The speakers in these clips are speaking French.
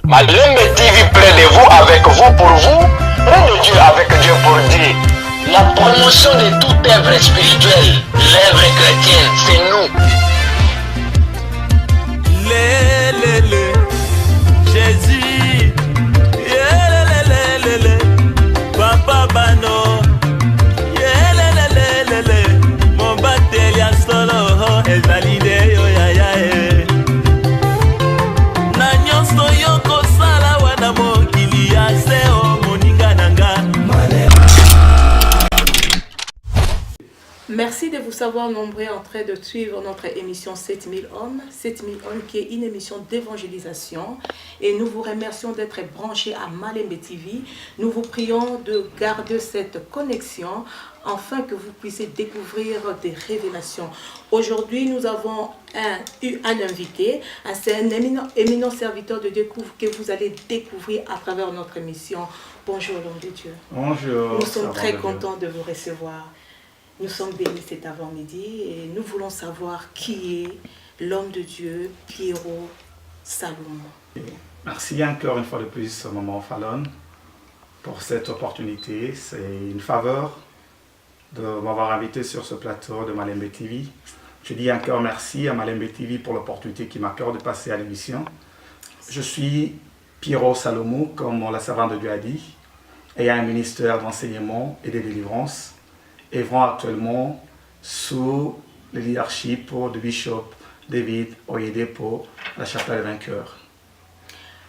Malembe TV près de vous, avec vous, pour vous. Reine de Dieu avec Dieu pour Dieu. La promotion de toute œuvre spirituelle, l'œuvre chrétienne, c'est nous. Jésus, Papa Bano, mon batel ya solo, ezalide yo ya ya na nyonso yo kosala wana mokili ya seo moninga nanga. Merci de vous savoir nombreux en train de suivre notre émission 7000 hommes. 7000 hommes qui est une émission d'évangélisation. Et nous vous remercions d'être branchés à Malembe TV. Nous vous prions de garder cette connexion afin que vous puissiez découvrir des révélations. Aujourd'hui, nous avons eu un invité. C'est un éminent serviteur de Dieu que vous allez découvrir à travers notre émission. Bonjour l'homme de Dieu. Bonjour. Nous sommes très contents de vous recevoir. Nous sommes bénis cet avant-midi et nous voulons savoir qui est l'homme de Dieu, Pierrot Salomon. Merci encore une fois de plus, Maman Fallon, pour cette opportunité. C'est une faveur de m'avoir invité sur ce plateau de Malembe TV. Je dis encore merci à Malembe TV pour l'opportunité qui m'accorde de passer à l'émission. Je suis Pierrot Salomon, comme la servante de Dieu a dit, et un ministère d'enseignement et de délivrance, œuvrant actuellement sous le leadership de Bishop David Oyedepo, la chapelle vainqueur.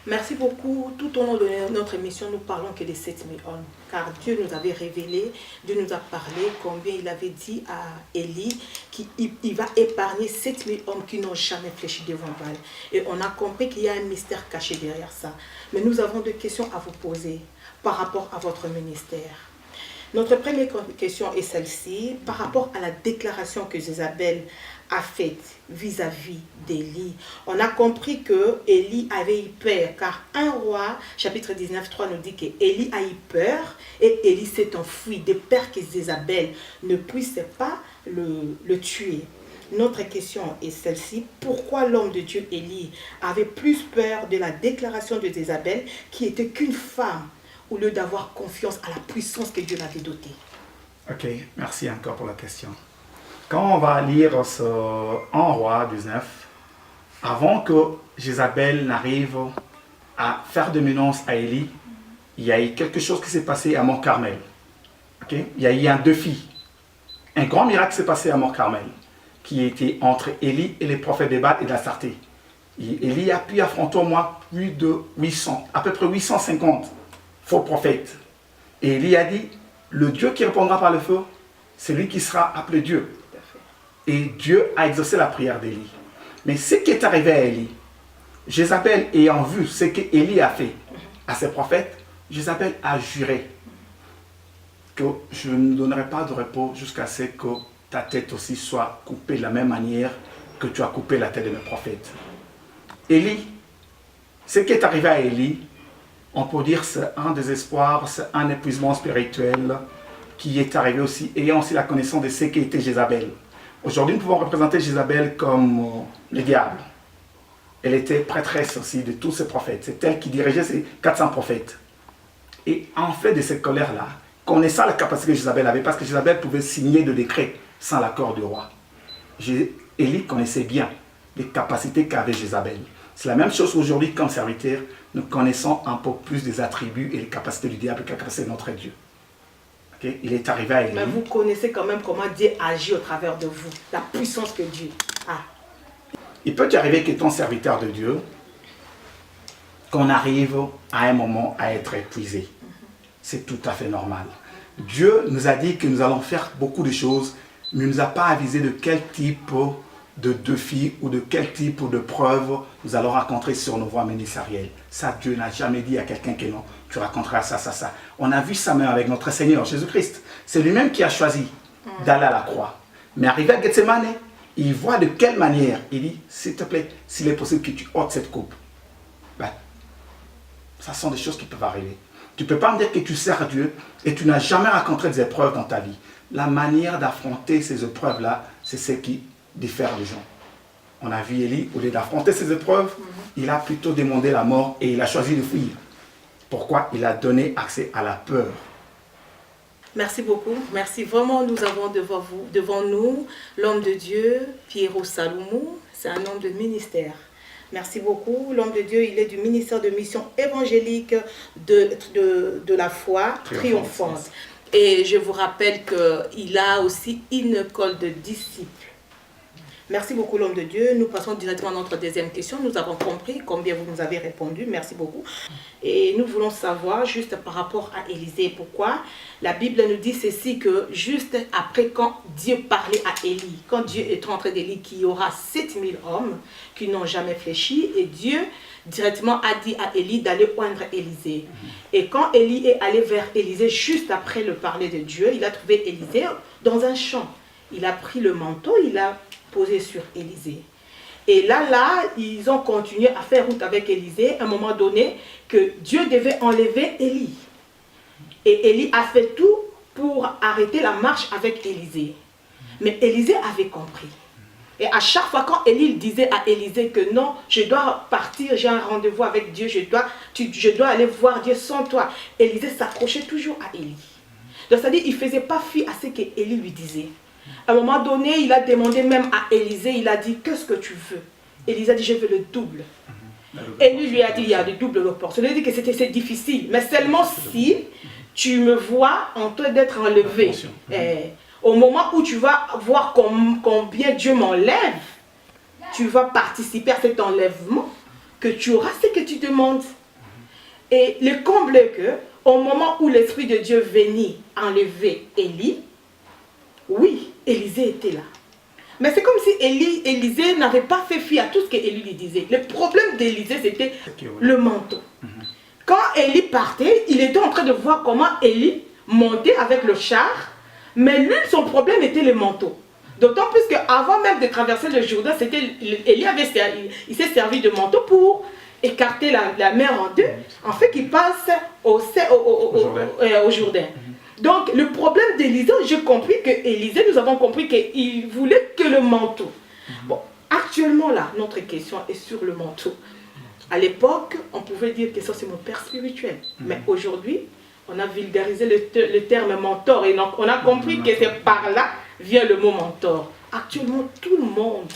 Merci beaucoup. Tout au long de notre émission, nous parlons que des 7000 hommes, car Dieu nous avait révélé, Dieu nous a parlé combien il avait dit à Élie qu'il va épargner 7000 hommes qui n'ont jamais fléchi devant Baal. Et on a compris qu'il y a un mystère caché derrière ça. Mais nous avons deux questions à vous poser par rapport à votre ministère. Notre première question est celle-ci, par rapport à la déclaration que Jézabel a faite vis-à-vis d'Élie. On a compris que Élie avait eu peur, car 1 Roi, chapitre 19, 3 nous dit qu'Élie a eu peur et Élie s'est enfui de peur que Jézabel ne puisse pas le tuer. Notre question est celle-ci, pourquoi l'homme de Dieu Élie avait plus peur de la déclaration de Jézabel qui était qu'une femme, au lieu d'avoir confiance à la puissance que Dieu l'avait dotée? Ok, merci encore pour la question. Quand on va lire ce 1 Roi 19, avant que Jézabel n'arrive à faire de menaces à Élie, il y a eu quelque chose qui s'est passé à Mont Carmel. Okay? Il y a eu un défi. Un grand miracle s'est passé à Mont Carmel, qui était entre Élie et les prophètes de Baal et d'Astarté. Élie a pu affronter au moins plus de 800, à peu près 850 faux prophètes. Et Élie a dit, le Dieu qui répondra par le feu, c'est lui qui sera appelé Dieu. Et Dieu a exaucé la prière d'Élie. Mais ce qui est arrivé à Élie, Jézabel ayant vu ce qu'Élie a fait à ses prophètes, Jézabel a juré que je ne donnerai pas de repos jusqu'à ce que ta tête aussi soit coupée de la même manière que tu as coupé la tête de mes prophètes. Élie, ce qui est arrivé à Élie, on peut dire c'est un désespoir, c'est un épuisement spirituel qui est arrivé aussi, ayant aussi la connaissance de ce qu'était Jézabel. Aujourd'hui, nous pouvons représenter Jézabel comme le diable. Elle était prêtresse aussi de tous ces prophètes. C'est elle qui dirigeait ces 400 prophètes. Et en fait de cette colère-là, connaissant la capacité que Jézabel avait, parce que Jézabel pouvait signer de décrets sans l'accord du roi. Élie connaissait bien les capacités qu'avait Jézabel. C'est la même chose aujourd'hui comme serviteur. Nous connaissons un peu plus des attributs et les capacités du diable que la capacité de notre Dieu. Okay? Il est arrivé à Élie. Mais vous connaissez quand même comment Dieu agit au travers de vous, la puissance que Dieu a. Il peut arriver qu'étant serviteur de Dieu, qu'on arrive à un moment à être épuisé. C'est tout à fait normal. Dieu nous a dit que nous allons faire beaucoup de choses, mais il ne nous a pas avisé de quel type de défis ou de quel type de preuves nous allons rencontrer sur nos voies ministérielles. Ça, Dieu n'a jamais dit à quelqu'un que non, tu rencontreras ça, ça, ça. On a vu ça même avec notre Seigneur Jésus-Christ. C'est lui-même qui a choisi d'aller à la croix. Mais arrivé à Gethsemane, il voit de quelle manière. Il dit, s'il te plaît, s'il est possible que tu ôtes cette coupe. Ben, ça sont des choses qui peuvent arriver. Tu ne peux pas me dire que tu sers Dieu et tu n'as jamais rencontré des épreuves dans ta vie. La manière d'affronter ces épreuves-là, c'est ce qui diffère les gens. On a vu Élie, au lieu d'affronter ses épreuves, il a plutôt demandé la mort et il a choisi de fuir. Pourquoi? Il a donné accès à la peur. Merci beaucoup. Merci vraiment. Nous avons devant nous l'homme de Dieu, Pierrot Salomon. C'est un homme de ministère. Merci beaucoup. L'homme de Dieu, il est du ministère de mission évangélique de la foi triomphante. Et je vous rappelle qu'il a aussi une école de disciples. Merci beaucoup l'homme de Dieu. Nous passons directement à notre deuxième question. Nous avons compris combien vous nous avez répondu. Merci beaucoup. Et nous voulons savoir juste par rapport à Élisée. Pourquoi la Bible nous dit ceci, que juste après quand Dieu parlait à Élie, quand Dieu est en train d'Élie qu'il y aura 7000 hommes qui n'ont jamais fléchi, et Dieu directement a dit à Élie d'aller oindre Élisée. Et quand Élie est allé vers Élisée, juste après le parler de Dieu, il a trouvé Élisée dans un champ. Il a pris le manteau, il a posé sur Élisée. Et là, ils ont continué à faire route avec Élisée, à un moment donné, que Dieu devait enlever Élie. Et Élie a fait tout pour arrêter la marche avec Élisée. Mais Élisée avait compris. Et à chaque fois, quand Élie disait à Élisée que non, je dois partir, j'ai un rendez-vous avec Dieu, je dois aller voir Dieu sans toi, Élisée s'accrochait toujours à Élie. Donc, c'est-à-dire qu'il ne faisait pas fi à ce qu'Élie lui disait. À un moment donné, il a demandé même à Élisée, il a dit, qu'est-ce que tu veux? Élisée a dit, je veux le double. Élie lui a dit, il y a le double proportion. Il a dit que c'est difficile, mais seulement si tu me vois en train d'être enlevé. Au moment où tu vas voir combien Dieu m'enlève, tu vas participer à cet enlèvement, que tu auras ce que tu demandes. Et le comble est que, au moment où l'Esprit de Dieu venait enlever Élie, oui, Élisée était là. Mais c'est comme si Élisée n'avait pas fait fi à tout ce qu'Élie lui disait. Le problème d'Élisée, c'était le manteau. Quand Élie partait, il était en train de voir comment Élie montait avec le char, mais lui, son problème était le manteau. D'autant plus qu'avant même de traverser le Jourdain, Élie il s'est servi de manteau pour écarter la mer en deux, en fait qu'il passe au Jourdain. Donc, le problème d'Élisée, j'ai compris que Élisée, nous avons compris qu'il voulait que le manteau. Bon, actuellement, là, notre question est sur le manteau. À l'époque, on pouvait dire que ça, c'est mon père spirituel. Mais aujourd'hui, on a vulgarisé le terme mentor. Et donc, on a compris que c'est par là vient le mot mentor. Actuellement, tout le monde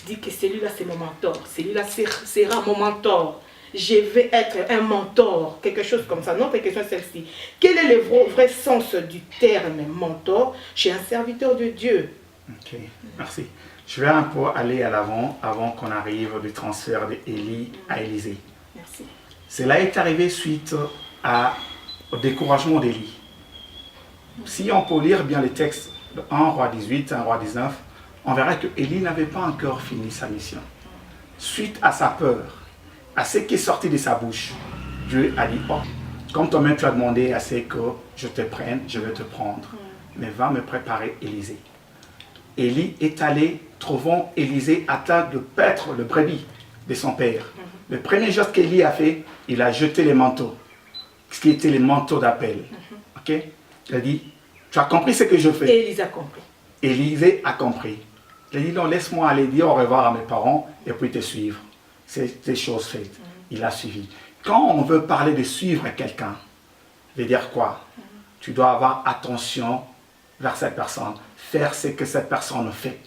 dit que celui-là, c'est mon mentor. Celui-là sera mon mentor. Je vais être un mentor, quelque chose comme ça. Notre question est celle-ci. Quel est le vrai sens du terme mentor chez un serviteur de Dieu? Ok, merci. Je vais un peu aller à l'avant, avant qu'on arrive du transfert d'Élie à Élisée. Merci. Cela est arrivé suite au découragement d'Élie. Si on peut lire bien les textes de 1 roi 18, 1 roi 19, on verra que Élie n'avait pas encore fini sa mission. Suite à sa peur, à ce qui est sorti de sa bouche, Dieu a dit, oh, comme toi-même tu as demandé à ce que je te prenne, je vais te prendre. Mais va me préparer Élisée. Élie est allé, trouvant Élisée atteint de paître le brebis de son père. Le premier geste qu'Élie a fait, il a jeté les manteaux, ce qui était les manteaux d'appel. Okay? Il a dit, tu as compris ce que je fais? Et Élisée a compris. Élisée a compris. Il a dit, non, laisse-moi aller dire au revoir à mes parents et puis te suivre. C'est des choses faites. Il a suivi. Quand on veut parler de suivre quelqu'un, veut dire quoi? Tu dois avoir attention vers cette personne, faire ce que cette personne fait.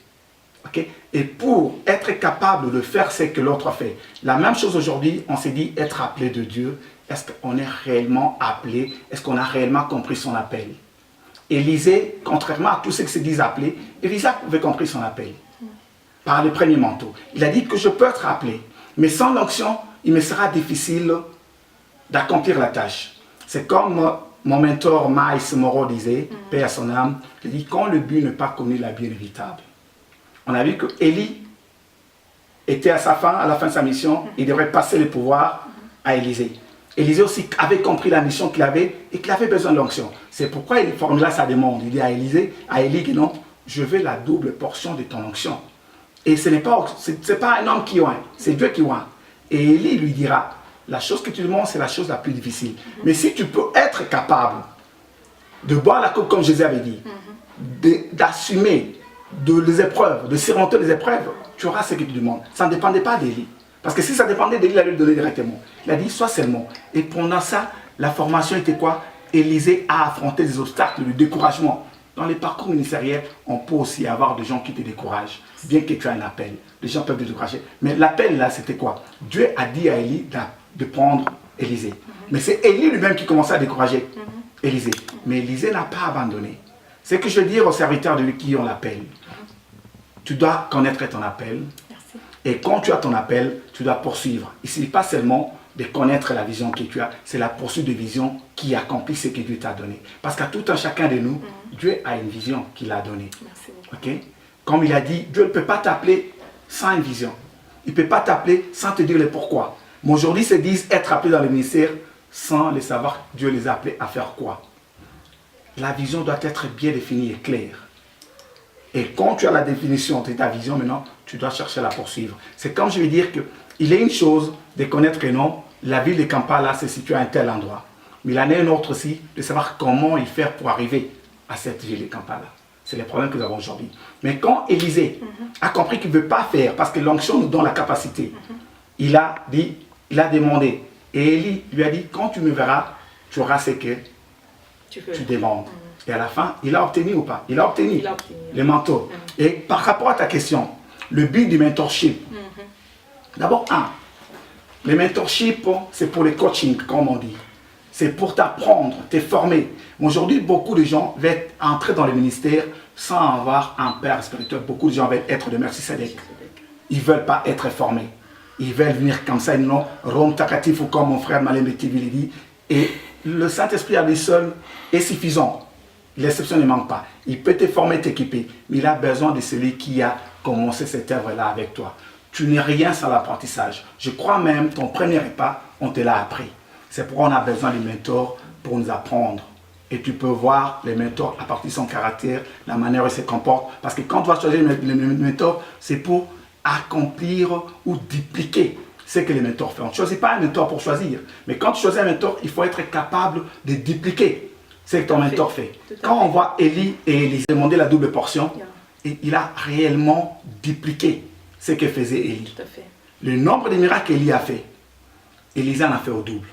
Okay? Et pour être capable de faire ce que l'autre fait, la même chose aujourd'hui, on s'est dit être appelé de Dieu. Est-ce qu'on est réellement appelé? Est-ce qu'on a réellement compris son appel? Élisée, contrairement à tous ceux qui se disent appelés, Élisée avait compris son appel par le premier manteau. Il a dit que je peux être appelé, mais sans l'onction, il me sera difficile d'accomplir la tâche. C'est comme mon mentor Maïs Moreau disait, paix à son âme, il dit quand le but n'est pas connu, la vie est inévitable. On a vu que Élie était à sa fin, à la fin de sa mission, il devrait passer le pouvoir à Élisée. Élisée aussi avait compris la mission qu'il avait et qu'il avait besoin de l'onction. C'est pourquoi il formula sa demande. Il dit à Élie que non, je veux la double portion de ton onction. Et ce n'est pas un homme qui oint, c'est Dieu qui oint. Et Élie lui dira, la chose que tu demandes, c'est la chose la plus difficile. Mais si tu peux être capable de boire la coupe comme Jésus avait dit, d'assumer des épreuves, de surmonter les épreuves, tu auras ce que tu demandes. Ça ne dépendait pas d'Élie. Parce que si ça dépendait d'Élie, il allait le donner directement. Il a dit, sois seulement. Et pendant ça, la formation était quoi? Élisée a affronté des obstacles, le découragement. Dans les parcours ministériels, on peut aussi avoir des gens qui te découragent, bien que tu aies un appel. Les gens peuvent te décourager. Mais l'appel là, c'était quoi? Dieu a dit à Élie de prendre Élisée. Mais c'est Élie lui-même qui commençait à décourager Élisée. Mais Élisée n'a pas abandonné. C'est que je veux dire aux serviteurs de lui qui ont l'appel. Tu dois connaître ton appel. Merci. Et quand tu as ton appel, tu dois poursuivre. Il ne s'agit pas seulement de connaître la vision que tu as, c'est la poursuite de vision qui accomplit ce que Dieu t'a donné. Parce qu'à tout un chacun de nous, Dieu a une vision qu'il a donnée. Merci beaucoup. Okay? Comme il a dit, Dieu ne peut pas t'appeler sans une vision. Il ne peut pas t'appeler sans te dire le pourquoi. Mais aujourd'hui, ils se disent être appelés dans le ministère sans les savoir. Dieu les a appelés à faire quoi? La vision doit être bien définie et claire. Et quand tu as la définition de ta vision, maintenant, tu dois chercher à la poursuivre. C'est comme je vais dire qu'il est une chose de connaître que non, la ville de Kampala se situe à un tel endroit. Mais il en est une autre aussi de savoir comment il fait pour arriver à cette ville de Kampala. C'est les problèmes que nous avons aujourd'hui. Mais quand Élisée a compris qu'il ne veut pas faire, parce que l'onction nous donne la capacité, il a demandé. Et Élie lui a dit, quand tu me verras, tu auras ce que tu demandes. Et à la fin, il a obtenu ou pas? Il a obtenu le mentor. Et par rapport à ta question, le but du mentorship, d'abord, le mentorship, c'est pour les coachings, comme on dit. C'est pour t'apprendre, te former. Mais aujourd'hui, beaucoup de gens veulent entrer dans le ministère sans avoir un père spirituel. Beaucoup de gens veulent être de Melchisedec. Ils ne veulent pas être formés. Ils veulent venir comme ça, ils n'ont Rome Takatif, ou comme mon frère Malem Betivili dit. Et le Saint-Esprit à lui seul est suffisant. L'exception ne manque pas. Il peut te former, t'équiper, mais il a besoin de celui qui a commencé cette œuvre-là avec toi. Tu n'es rien sans l'apprentissage. Je crois même ton premier repas, on te l'a appris. C'est pourquoi on a besoin de mentors pour nous apprendre. Et tu peux voir les mentors à partir de son caractère, la manière dont il se comporte. Parce que quand tu vas choisir le mentor, c'est pour accomplir ou dupliquer ce que les mentors font. On ne choisit pas un mentor pour choisir. Mais quand tu choisis un mentor, il faut être capable de dupliquer ce que ton mentor fait. Quand on voit Élie et Élisée demander la double portion, il a réellement dupliqué ce que faisait Élie. Tout à fait. Le nombre de miracles qu'Élie a fait, Élisée en a fait au double.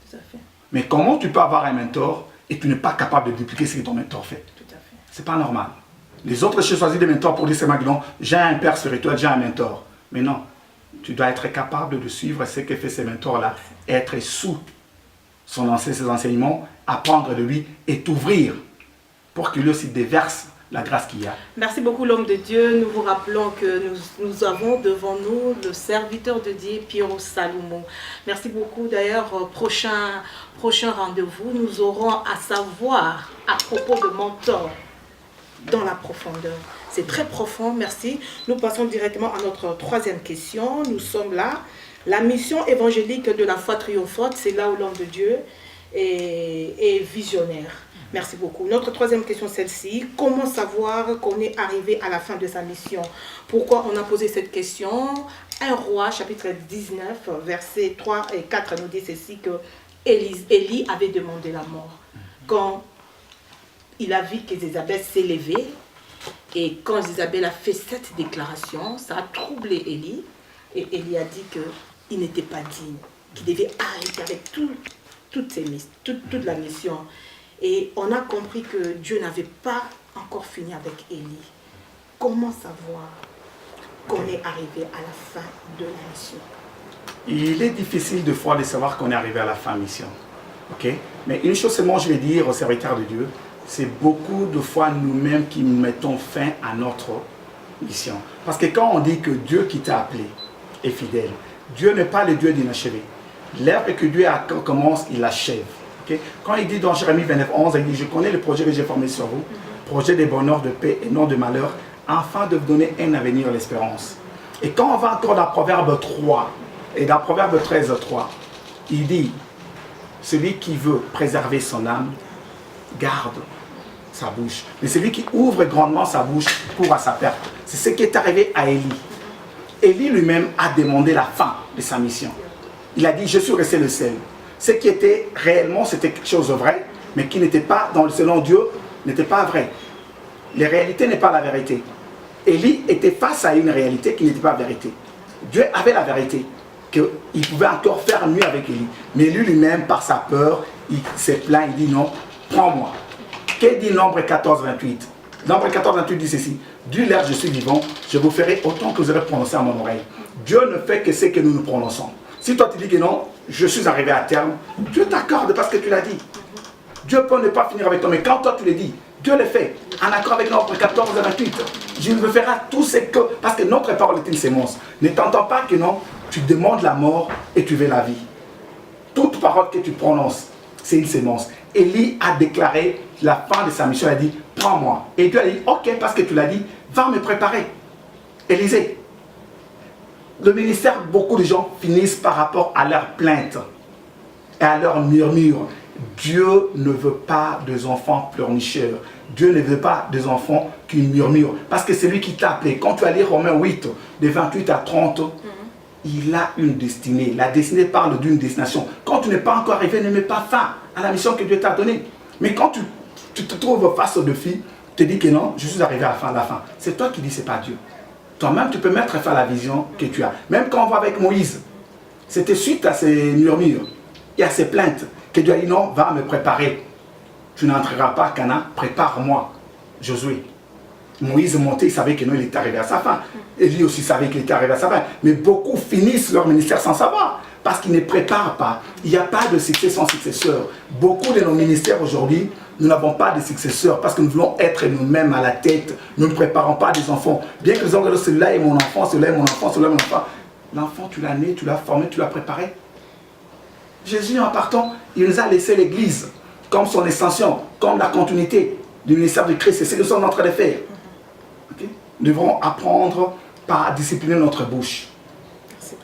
Tout à fait. Mais comment tu peux avoir un mentor et tu n'es pas capable de dupliquer ce que ton mentor fait? Tout à fait. C'est pas normal. Les autres choisissent des mentors pour dire c'est maintenant, j'ai un père spirituel, j'ai un mentor. Mais non, tu dois être capable de suivre ce que fait ces mentors-là, être sous ses enseignements, apprendre de lui et t'ouvrir pour qu'il aussi déverse la grâce qu'il y a. Merci beaucoup l'homme de Dieu. Nous vous rappelons que nous avons devant nous le serviteur de Dieu, Pierrot Salomon. Merci beaucoup. D'ailleurs, prochain rendez-vous, nous aurons à savoir à propos de mentor dans la profondeur. C'est très profond, merci. Nous passons directement à notre troisième question. Nous sommes là. La mission évangélique de la foi triomphante, c'est là où l'homme de Dieu est visionnaire. Merci beaucoup. Notre troisième question, celle-ci. Comment savoir qu'on est arrivé à la fin de sa mission? Pourquoi on a posé cette question? 1 Roi, chapitre 19, versets 3 et 4, nous dit ceci, que Élie avait demandé la mort. Quand il a vu qu'Isabelle s'est levée, et quand Isabelle a fait cette déclaration, ça a troublé Élie. Et Élie a dit qu'il n'était pas digne, qu'il devait arrêter avec toute la mission. Et on a compris que Dieu n'avait pas encore fini avec Élie. Comment savoir qu'on est arrivé à la fin de la mission? Il est difficile de fois de savoir qu'on est arrivé à la fin de la mission. Okay? Mais une chose seulement, je vais dire aux serviteurs de Dieu, c'est beaucoup de fois nous-mêmes qui mettons fin à notre mission. Parce que quand on dit que Dieu qui t'a appelé est fidèle, Dieu n'est pas le Dieu d'inachevé. L'œuvre que Dieu commence, il l'achève. Okay? Quand il dit dans Jérémie 29, 11, il dit, je connais le projet que j'ai formé sur vous, projet de bonheur, de paix et non de malheur, afin de vous donner un avenir et l'espérance. Et quand on va encore dans Proverbe 3, et dans Proverbe 13, 3, il dit, celui qui veut préserver son âme, garde sa bouche. Mais celui qui ouvre grandement sa bouche court à sa perte. C'est ce qui est arrivé à Élie. Élie lui-même a demandé la fin de sa mission. Il a dit, je suis resté le seul. Ce qui était réellement, c'était quelque chose de vrai, mais qui n'était pas, selon Dieu, n'était pas vrai. La réalité n'est pas la vérité. Élie était face à une réalité qui n'était pas vérité. Dieu avait la vérité, qu'il pouvait encore faire mieux avec Élie. Mais lui-même, par sa peur, il s'est plaint, il dit non, prends-moi. Qu'est dit Nombre 14, 28? Nombre 14, 28 dit ceci: du l'air, je suis vivant, je vous ferai autant que vous aurez prononcé à mon oreille. Dieu ne fait que ce que nous nous prononçons. Si toi tu dis que non, je suis arrivé à terme, Dieu t'accorde parce que tu l'as dit. Dieu peut ne pas finir avec toi, mais quand toi tu le dis, Dieu le fait, en accord avec Nombre 14 et 28. Je me ferai tout ce que... Parce que notre parole est une sémence. Ne t'entends pas que non, tu demandes la mort et tu veux la vie. Toute parole que tu prononces, c'est une sémence. Élie a déclaré la fin de sa mission, il a dit, prends-moi. Et Dieu a dit, ok, parce que tu l'as dit, va me préparer. Élisée, le ministère, beaucoup de gens finissent par rapport à leur plainte et à leur murmure. Dieu ne veut pas des enfants pleurnicheurs. Dieu ne veut pas des enfants qui murmurent. Parce que c'est lui qui t'a appelé. Quand tu as lu Romains 8, de 28 à 30, il a une destinée. La destinée parle d'une destination. Quand tu n'es pas encore arrivé, ne mets pas fin à la mission que Dieu t'a donnée. Mais quand tu te trouves face au défi, tu te dis que non, je suis arrivé à la fin. C'est toi qui dis, c'est pas Dieu. Toi-même, tu peux mettre fin à la vision que tu as. Même quand on va avec Moïse, c'était suite à ses murmures et à ses plaintes que Dieu a dit non, va me préparer. Tu n'entreras pas à Canaan, prépare-moi, Josué. Moïse montait, il savait que non, il était arrivé à sa fin. Et lui aussi savait qu'il était arrivé à sa fin. Mais beaucoup finissent leur ministère sans savoir, parce qu'ils ne préparent pas. Il n'y a pas de succès sans successeur. Beaucoup de nos ministères aujourd'hui, nous n'avons pas de successeurs, parce que nous voulons être nous-mêmes à la tête. Nous ne préparons pas des enfants. Bien que nous avons dit, celui-là est mon enfant, celui-là est mon enfant, celui-là est mon enfant. L'enfant, tu l'as né, tu l'as formé, tu l'as préparé. Jésus, en partant, il nous a laissé l'Église comme son extension, comme la continuité du ministère de Christ. C'est ce que nous sommes en train de faire. Okay? Nous devons apprendre par discipliner notre bouche.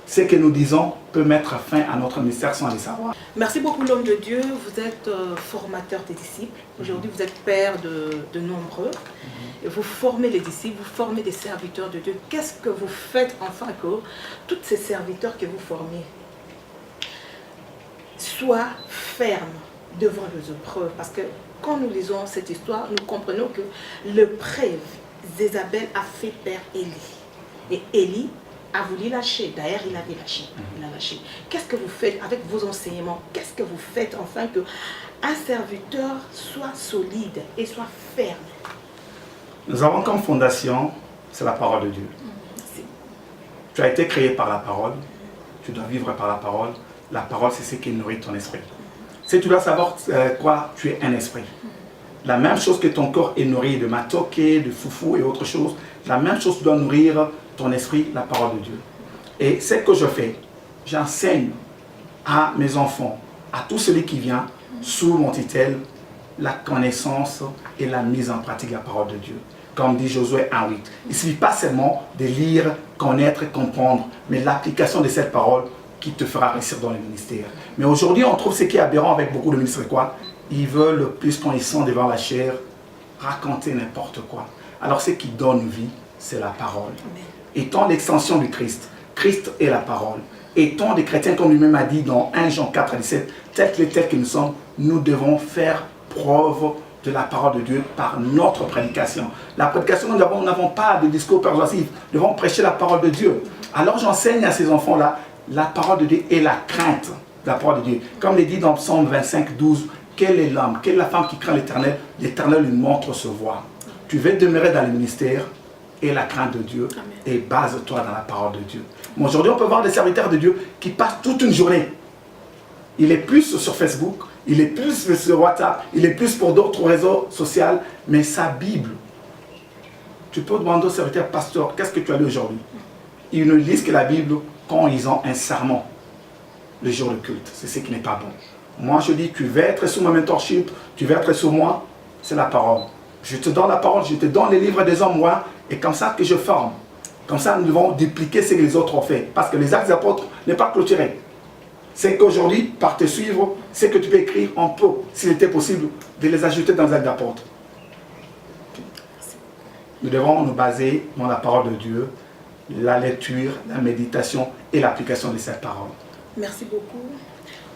Ce que nous disons peut mettre fin à notre ministère sans le savoir. Merci beaucoup l'homme de Dieu. Vous êtes formateur des disciples. Aujourd'hui, vous êtes père de nombreux. Et vous formez les disciples, vous formez des serviteurs de Dieu. Qu'est-ce que vous faites enfin que tous ces serviteurs que vous formez soient fermes devant les épreuves? Parce que quand nous lisons cette histoire, nous comprenons que le prêtre Jézabel a fait perdre Élie. Et Élie a voulu lâcher. D'ailleurs, il avait lâché. Il a lâché. Qu'est-ce que vous faites avec vos enseignements? Qu'est-ce que vous faites enfin que un serviteur soit solide et soit ferme? Nous avons comme fondation, c'est la parole de Dieu. Merci. Tu as été créé par la parole. Tu dois vivre par la parole. La parole, c'est ce qui nourrit ton esprit. Si tu dois savoir quoi, tu es un esprit. La même chose que ton corps est nourri de matoké, de foufou et autre chose, la même chose tu dois nourrir ton esprit, la parole de Dieu. Et ce que je fais, j'enseigne à mes enfants, à tout celui qui vient sous mon titel, la connaissance et la mise en pratique de la parole de Dieu. Comme dit Josué 1:8. Il ne suffit pas seulement de lire, connaître, comprendre, mais l'application de cette parole qui te fera réussir dans le ministère. Mais aujourd'hui, on trouve ce qui est aberrant avec beaucoup de ministres, quoi. Ils veulent le plus quand ils sont devant la chair, raconter n'importe quoi. Alors ce qui donne vie, c'est la parole. Étant l'extension du Christ, Christ est la parole. Étant des chrétiens, comme lui-même a dit dans 1 Jean 4:17, tels que nous sommes, nous devons faire preuve de la parole de Dieu par notre prédication. La prédication, nous n'avons pas de discours persuasif. Nous devons prêcher la parole de Dieu. Alors j'enseigne à ces enfants-là la parole de Dieu et la crainte de la parole de Dieu. Comme il dit dans Psaume 25:12, quel est l'homme, quelle est la femme qui craint l'Éternel? L'Éternel lui montre ce voie. Tu veux demeurer dans le ministère et la crainte de Dieu. Amen. Et base-toi dans la parole de Dieu. Mais aujourd'hui, on peut voir des serviteurs de Dieu qui passent toute une journée. Il est plus sur Facebook, il est plus sur WhatsApp, il est plus pour d'autres réseaux sociaux, mais sa Bible. Tu peux demander au serviteur, pasteur, qu'est-ce que tu as lu aujourd'hui? Ils ne lisent que la Bible quand ils ont un sermon, le jour de culte. C'est ce qui n'est pas bon. Moi, je dis, tu veux être sous ma mentorship, tu veux être sous moi, c'est la parole. Je te donne la parole, je te donne les livres des hommes, moi, et comme ça que je forme. Comme ça, nous devons dupliquer ce que les autres ont fait. Parce que les actes des apôtres n'est pas clôturé. C'est qu'aujourd'hui, par te suivre, ce que tu peux écrire, on peut, s'il était possible, de les ajouter dans les actes d'apôtres. Nous devons nous baser dans la parole de Dieu, la lecture, la méditation et l'application de cette parole. Merci beaucoup.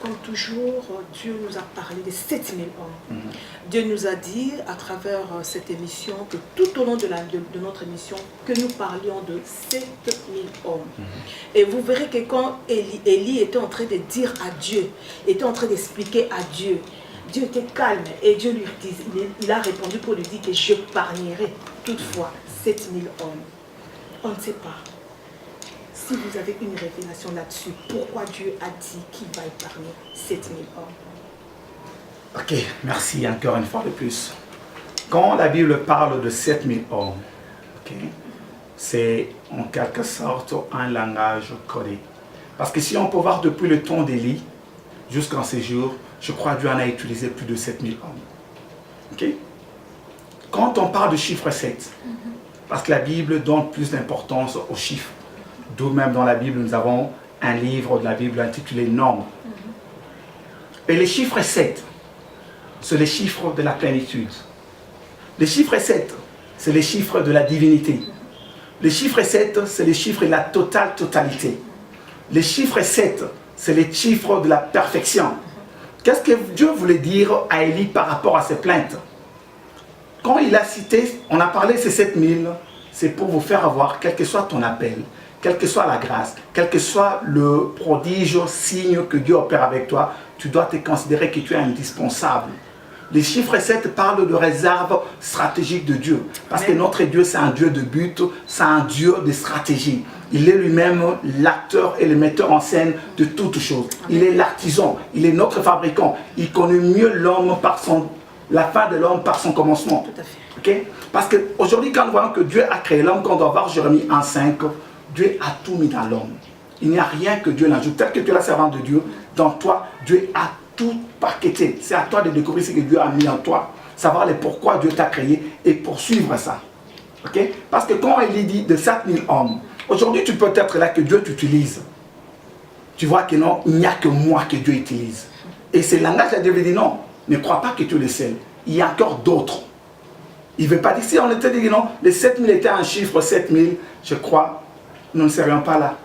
comme toujours, Dieu nous a parlé de 7000 hommes. Dieu nous a dit à travers cette émission que tout au long de notre émission, que nous parlions de 7000 hommes. Et vous verrez que quand Élie était en train de dire à Dieu, était en train d'expliquer à Dieu, Dieu était calme et Dieu lui dit, il a répondu pour lui dire que je parlerai toutefois 7000 hommes. On ne sait pas. Si vous avez une révélation là-dessus, pourquoi Dieu a dit qu'il va épargner 7000 hommes? Ok, merci encore une fois de plus. Quand la Bible parle de 7000 hommes, okay, c'est en quelque sorte un langage codé. Parce que si on peut voir depuis le temps d'Élie jusqu'en ces jours, je crois que Dieu en a utilisé plus de 7000 hommes. Okay? Quand on parle de chiffre 7, parce que la Bible donne plus d'importance aux chiffres, d'où même dans la Bible, nous avons un livre de la Bible intitulé Nombres. Et les chiffres 7, c'est les chiffres de la plénitude. Les chiffres 7, c'est les chiffres de la divinité. Les chiffres 7, c'est les chiffres de la totalité. Les chiffres 7, c'est les chiffres de la perfection. Qu'est-ce que Dieu voulait dire à Élie par rapport à ses plaintes? Quand il a cité, on a parlé de ces 7000, c'est pour vous faire avoir, quel que soit ton appel, quelle que soit la grâce, quel que soit le prodige, signe que Dieu opère avec toi, tu dois te considérer que tu es indispensable. Les chiffres 7 parlent de réserve stratégique de Dieu. Parce que notre Dieu, c'est un Dieu de but, c'est un Dieu de stratégie. Il est lui-même l'acteur et le metteur en scène de toutes choses. Il est l'artisan, il est notre fabricant. Il connaît mieux l'homme par la fin de l'homme par son commencement. Tout à fait. Okay? Parce qu'aujourd'hui, quand nous voyons que Dieu a créé l'homme, quand on doit voir Jérémie 1,5, Dieu a tout mis dans l'homme. Il n'y a rien que Dieu n'ajoute. Tel que tu es la servante de Dieu, dans toi, Dieu a tout paqueté. C'est à toi de découvrir ce que Dieu a mis en toi, savoir les pourquoi Dieu t'a créé et poursuivre ça. Okay? Parce que quand il dit de 7000 hommes, aujourd'hui tu peux être là que Dieu t'utilise. Tu vois que non, il n'y a que moi que Dieu utilise. Et c'est le langage de Dieu dit non, ne crois pas que tu es le seul. Il y a encore d'autres. Il ne veut pas dire, si on était dit non, les 7000 étaient un chiffre, 7000, je crois, nous ne serions pas là.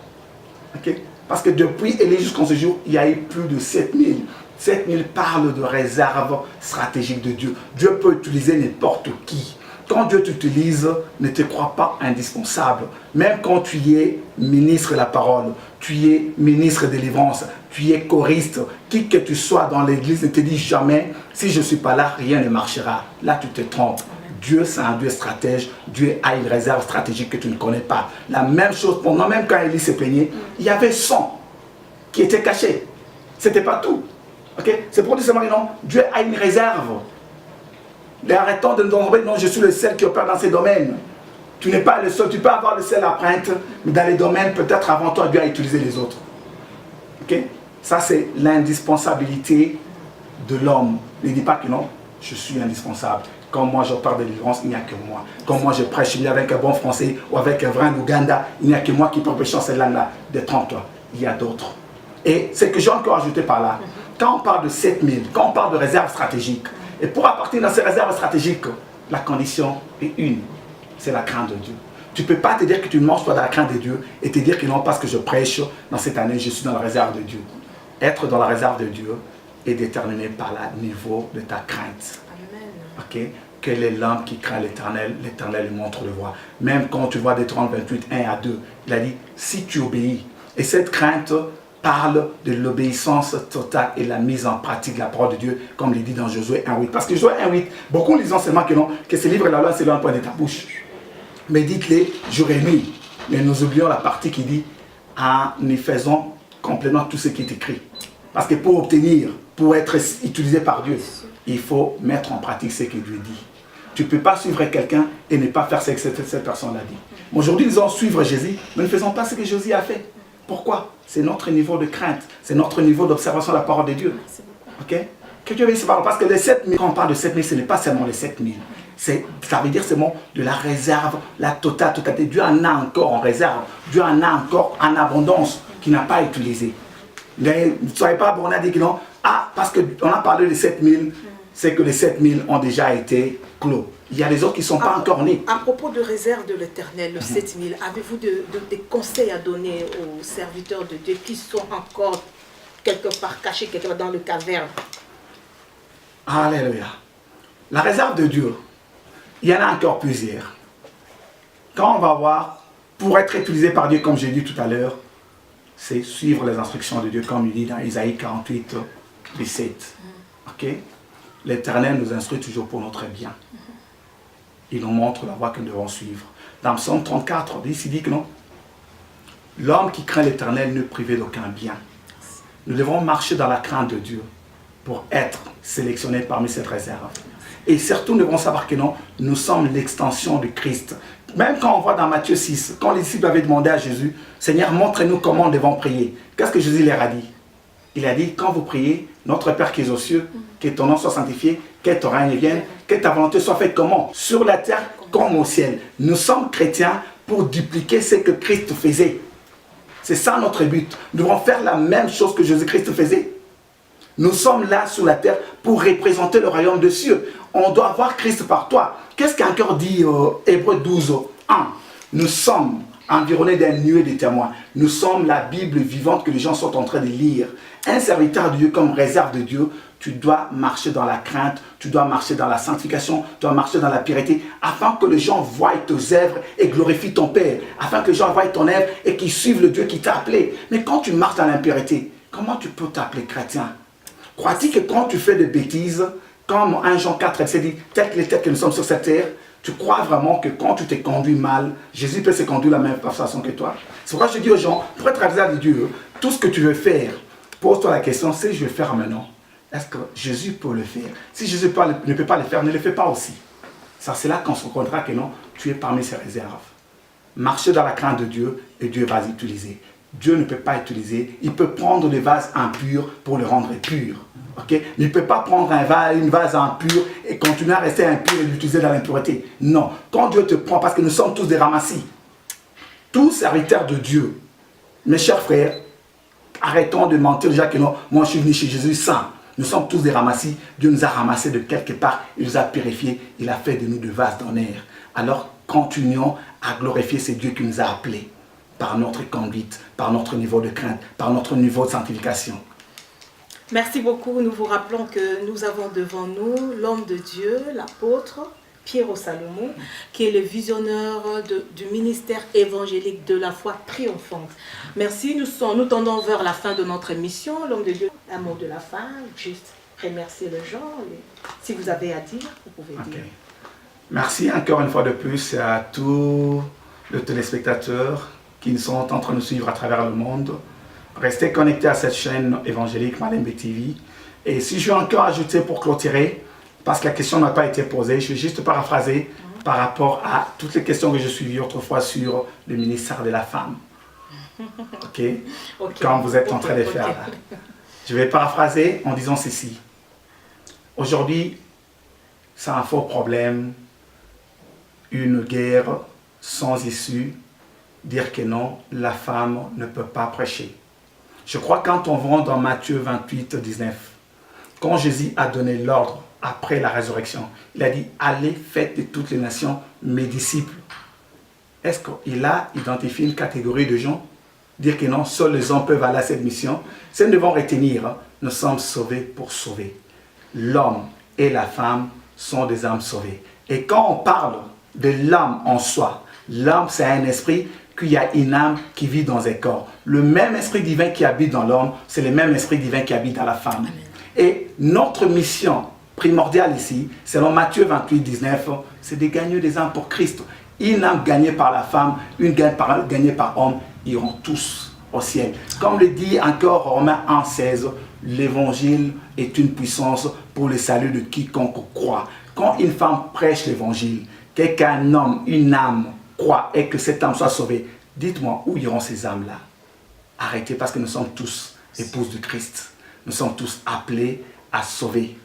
Okay? Parce que depuis Élie jusqu'en ce jour, il y a eu plus de 7000. 7000 parlent de réserve stratégique de Dieu. Dieu peut utiliser n'importe qui. Quand Dieu t'utilise, ne te crois pas indispensable. Même quand tu es ministre de la parole, tu es ministre de délivrance, tu es choriste, qui que tu sois dans l'église, ne te dis jamais, si je ne suis pas là, rien ne marchera. Là, tu te trompes. Dieu, c'est un Dieu stratège. Dieu a une réserve stratégique que tu ne connais pas. La même chose, pendant même quand Élie se plaignait, il y avait 100 qui étaient cachés. Ce n'était pas tout. Okay? C'est pour dire seulement non, Dieu a une réserve. Et arrêtons de nous dire non, je suis le seul qui opère dans ces domaines. Tu n'es pas le seul, tu peux avoir le seul apprenti, mais dans les domaines, peut-être avant toi, Dieu a utilisé les autres. Okay? Ça, c'est l'indispensabilité de l'homme. Ne dis pas que non, je suis indispensable. Quand moi je parle de délivrance, il n'y a que moi. Quand moi je prêche, il y a avec un bon français ou avec un vrai Ouganda, il n'y a que moi qui peux prêcher cette langue-là. Détrompe-toi, il y a d'autres. Et c'est que j'ai encore ajouté par là. Quand on parle de 7000, quand on parle de réserve stratégique, et pour appartenir dans ces réserves stratégiques, la condition est une, c'est la crainte de Dieu. Tu ne peux pas te dire que tu ne manges pas dans la crainte de Dieu et te dire que non, parce que je prêche dans cette année, je suis dans la réserve de Dieu. Être dans la réserve de Dieu est déterminé par le niveau de ta crainte. Okay? Quelle est l'âme qui craint l'Éternel? L'Éternel lui montre le voie. Même quand tu vois Deutéronome 28, 1 à 2, il a dit, si tu obéis. Et cette crainte parle de l'obéissance totale et la mise en pratique de la parole de Dieu, comme il dit dans Josué 1.8. Parce que Josué 1.8, beaucoup lisent seulement que non, que ce livre de la loi, c'est l'un point de ta bouche. Mais dites-les jour et nuit. Mais nous oublions la partie qui dit, en y faisant complètement tout ce qui est écrit. Parce que pour obtenir, pour être utilisé par Dieu, il faut mettre en pratique ce que Dieu dit. Tu ne peux pas suivre quelqu'un et ne pas faire ce que cette personne a dit. Aujourd'hui, nous allons suivre Jésus, mais ne faisons pas ce que Jésus a fait. Pourquoi? C'est notre niveau de crainte, c'est notre niveau d'observation de la parole de Dieu. Okay? Que Dieu bénisse parce que les 7000, quand on parle de 7000, ce n'est pas seulement les 7000. Ça veut dire seulement de la réserve, la totalité. Dieu en a encore en réserve. Dieu en a encore en abondance qui n'a pas utilisé. Ne soyez pas bornés à dire que non. Ah, parce qu'on a parlé des 7000, c'est que les 7000 ont déjà été clos. Il y a les autres qui ne sont pas encore nés. À propos de réserve de l'Éternel, le 7000, avez-vous des conseils à donner aux serviteurs de Dieu qui sont encore quelque part caché, quelque part dans le caverne. Alléluia. La réserve de Dieu, il y en a encore plusieurs. Quand on va voir, pour être utilisé par Dieu, comme j'ai dit tout à l'heure, c'est suivre les instructions de Dieu, comme il dit dans Isaïe 48, 17. Ok? L'Éternel nous instruit toujours pour notre bien. Il nous montre la voie que nous devons suivre. Dans Psaume 34, il dit que non. L'homme qui craint l'Éternel ne privé d'aucun bien. Nous devons marcher dans la crainte de Dieu pour être sélectionnés parmi cette réserve. Et surtout, nous devons savoir que non, nous sommes l'extension de Christ. Même quand on voit dans Matthieu 6, quand les disciples avaient demandé à Jésus, Seigneur, montre-nous comment nous devons prier. Qu'est-ce que Jésus leur a dit? Il a dit, quand vous priez, notre Père qui est aux cieux, que ton nom soit sanctifié, que ton règne vienne, que ta volonté soit faite comment? Sur la terre comme au ciel. Nous sommes chrétiens pour dupliquer ce que Christ faisait. C'est ça notre but. Nous devons faire la même chose que Jésus-Christ faisait. Nous sommes là sur la terre pour représenter le royaume des cieux. On doit avoir Christ par toi. Qu'est-ce qu'encore dit Hébreux 12, 1? Nous sommes environnés d'un nuée de témoins. Nous sommes la Bible vivante que les gens sont en train de lire. Un serviteur de Dieu comme réserve de Dieu, tu dois marcher dans la crainte, tu dois marcher dans la sanctification, tu dois marcher dans la pureté, afin que les gens voient tes œuvres et glorifient ton Père, afin que les gens voient ton œuvre et qu'ils suivent le Dieu qui t'a appelé. Mais quand tu marches dans l'impureté, comment tu peux t'appeler chrétien? Crois-tu que quand tu fais des bêtises, comme 1 Jean 4, elle s'est dit, tel que les têtes que nous sommes sur cette terre, tu crois vraiment que quand tu t'es conduit mal, Jésus peut se conduire de la même façon que toi? C'est pourquoi je dis aux gens, pour être réalisable de Dieu, tout ce que tu veux faire, pose-toi la question, si je vais le faire maintenant, est-ce que Jésus peut le faire? Si Jésus ne peut pas le faire, ne le fais pas aussi. Ça, c'est là qu'on se reconnaîtra que non, tu es parmi ses réserves. Marcher dans la crainte de Dieu et Dieu va l'utiliser. Dieu ne peut pas utiliser, il peut prendre des vases impurs pour le rendre pur. Okay? Il ne peut pas prendre une vase impur et continuer à rester impur et l'utiliser dans l'impureté. Non, quand Dieu te prend, parce que nous sommes tous des ramassis, tous serviteurs de Dieu, mes chers frères, arrêtons de mentir déjà que non, moi je suis venu chez Jésus saint. Nous sommes tous des ramassis, Dieu nous a ramassés de quelque part, il nous a purifiés, il a fait de nous des vases d'honneur. Alors continuons à glorifier ce Dieu qui nous a appelés par notre conduite, par notre niveau de crainte, par notre niveau de sanctification. Merci beaucoup. Nous vous rappelons que nous avons devant nous l'homme de Dieu, l'apôtre Piero Salomon, qui est le visionneur du ministère évangélique de la foi triomphante. Merci. Nous tendons vers la fin de notre émission. L'homme de Dieu, un mot de la fin, juste remercier les gens. Si vous avez à dire, vous pouvez dire. Merci encore une fois de plus à tous les téléspectateurs qui sont en train de nous suivre à travers le monde. Restez connectés à cette chaîne évangélique Malembe TV. Et si je vais encore ajouter pour clôturer, parce que la question n'a pas été posée, je vais juste paraphraser par rapport à toutes les questions que j'ai suivies autrefois sur le ministère de la femme. Ok? Quand vous êtes en train de faire là. Je vais paraphraser en disant ceci. Aujourd'hui, c'est un faux problème, une guerre sans issue, dire que non, la femme ne peut pas prêcher. Je crois que quand on va dans Matthieu 28, 19, quand Jésus a donné l'ordre après la résurrection, il a dit, allez, faites de toutes les nations mes disciples. Est-ce qu'il a identifié une catégorie de gens? Dire que non, seuls les hommes peuvent aller à cette mission. C'est nous devons retenir, nous sommes sauvés pour sauver. L'homme et la femme sont des âmes sauvées. Et quand on parle de l'âme en soi, l'âme c'est un esprit, qu'il y a une âme qui vit dans un corps. Le même esprit divin qui habite dans l'homme, c'est le même esprit divin qui habite dans la femme. Amen. Et notre mission primordiale ici, selon Matthieu 28, 19, c'est de gagner des âmes pour Christ. Une âme gagnée par la femme, une gagnée par homme, iront tous au ciel. Comme le dit encore Romains 1, 16, l'évangile est une puissance pour le salut de quiconque croit. Quand une femme prêche l'évangile, qu'un homme, une âme, croit et que cette âme soit sauvée, dites-moi où iront ces âmes-là? Arrêtez, parce que nous sommes tous épouses de Christ. Nous sommes tous appelés à sauver.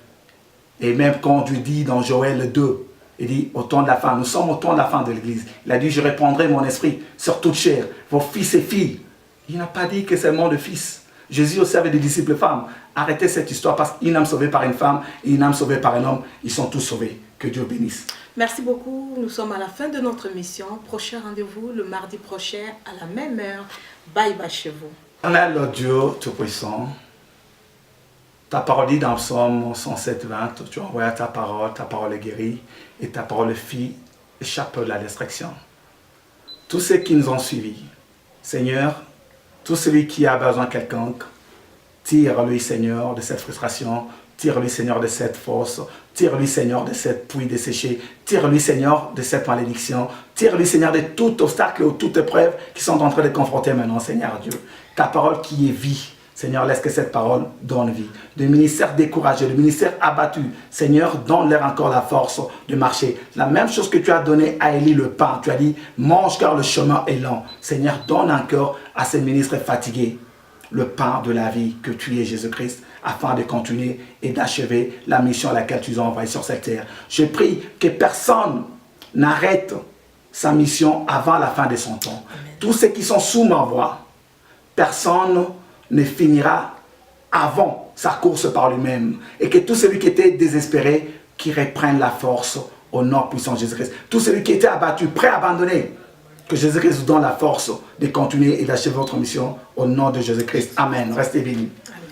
Et même quand Dieu dit dans Joël 2, il dit au temps de la fin, nous sommes au temps de la fin de l'Église. Il a dit, je répandrai mon esprit sur toute chair, vos fils et filles. Il n'a pas dit que c'est seulement de fils. Jésus aussi avait des disciples femmes. Arrêtez cette histoire, parce qu'une âme sauvée par une femme et une âme sauvée par un homme, ils sont tous sauvés. Que Dieu bénisse. Merci beaucoup. Nous sommes à la fin de notre mission. Prochain rendez-vous le mardi prochain à la même heure. Bye bye chez vous. Éternel Dieu Tout-Puissant, Ta parole dit dans Psaume 107, 20, tu envoies ta parole est guérie, et ta parole fit échappe la destruction. Tous ceux qui nous ont suivis, Seigneur, tout celui qui a besoin de quelconque, tire-lui, Seigneur, de cette frustration, tire-lui, Seigneur, de cette force, tire-lui, Seigneur, de cette pluie desséchée, tire-lui, Seigneur, de cette malédiction, tire-lui, Seigneur, de tout obstacle ou toute épreuve qui sont en train de confronter maintenant, Seigneur Dieu. Ta parole qui est vie, Seigneur, laisse que cette parole donne vie. Le ministère découragé, le ministère abattu, Seigneur, donne-leur encore la force de marcher. La même chose que tu as donné à Élie le pain. Tu as dit, mange car le chemin est lent. Seigneur, donne encore à ces ministres fatigués le pain de la vie que tu es, Jésus-Christ, afin de continuer et d'achever la mission à laquelle tu as envoyé sur cette terre. Je prie que personne n'arrête sa mission avant la fin de son temps. Amen. Tous ceux qui sont sous ma voix, personne ne finira avant sa course par lui-même. Et que tout celui qui était désespéré, qui reprenne la force au nom puissant de Jésus-Christ. Tout celui qui était abattu, prêt à abandonner, que Jésus-Christ vous donne la force de continuer et d'achever votre mission au nom de Jésus-Christ. Amen. Restez bénis. Amen.